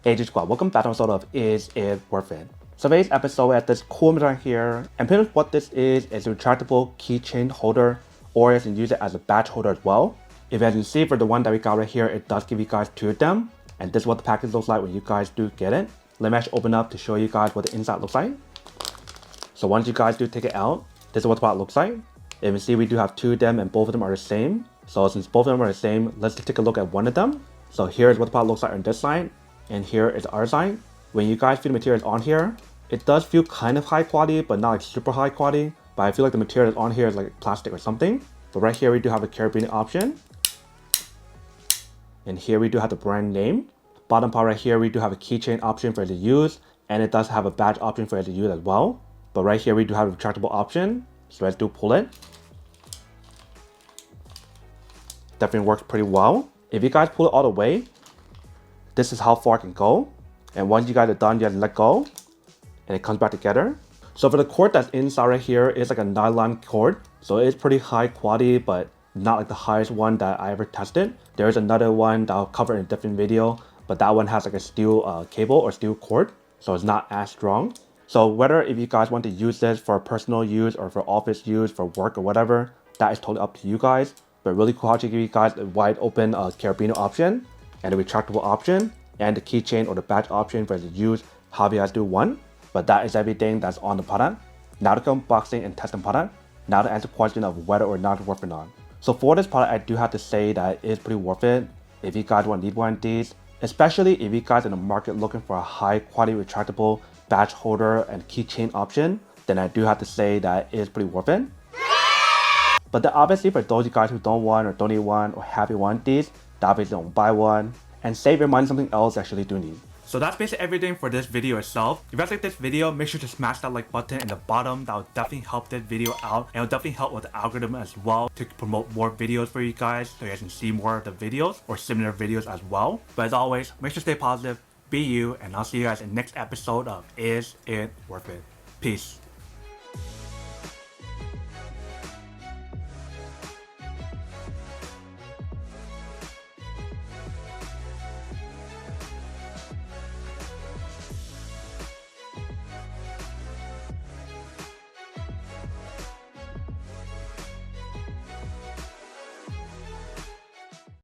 AG Squad, welcome back to an episode of Is It Worth It? So today's episode at this cool right here, and pretty much what this is a retractable keychain holder, or you can use it as a badge holder as well. If you can see for the one that we got right here, it does give you guys two of them, and this is what the package looks like when you guys do get it. Let me actually open up to show you guys what the inside looks like. So once you guys do take it out, this is what the product looks like. If you see, we do have two of them and both of them are the same. So since both of them are the same, let's take a look at one of them. So here's what the product looks like on this side, and here is the other side. When you guys feel the materials on here, it does feel kind of high quality, but not like super high quality. But I feel like the material on here is like plastic or something. But right here we do have a carabiner option. And here we do have the brand name. Bottom part right here, we do have a keychain option for you to use, and it does have a badge option for you to use as well. But right here we do have a retractable option. So let's do pull it. Definitely works pretty well. If you guys pull it all the way, this is how far it can go. And once you guys are done, you have to let go, and it comes back together. So for the cord that's inside right here, it's like a nylon cord. So it's pretty high quality, but not like the highest one that I ever tested. There's another one that I'll cover in a different video, but that one has like a steel cable or steel cord. So it's not as strong. So whether if you guys want to use this for personal use or for office use, for work or whatever, that is totally up to you guys. But really cool how to give you guys a wide open carabiner option and a retractable option and the keychain or the badge option for you to use however you guys do want. But that is everything that's on the product. Now to go unboxing and test the product. Now to answer the question of whether or not it's worth it or not. So for this product, I do have to say that it is pretty worth it if you guys want to need one of these, especially if you guys in the market looking for a high quality retractable badge holder and keychain option, then I do have to say that it is pretty worth it. But then obviously for those of you guys who don't want or don't need one or have you want these, that obviously don't buy one and save your money on something else you actually do need. So that's basically everything for this video itself. If you guys like this video, make sure to smash that like button in the bottom. That will definitely help this video out, and it'll definitely help with the algorithm as well to promote more videos for you guys so you guys can see more of the videos or similar videos as well. But as always, make sure to stay positive, be you, and I'll see you guys in the next episode of Is It Worth It? Peace.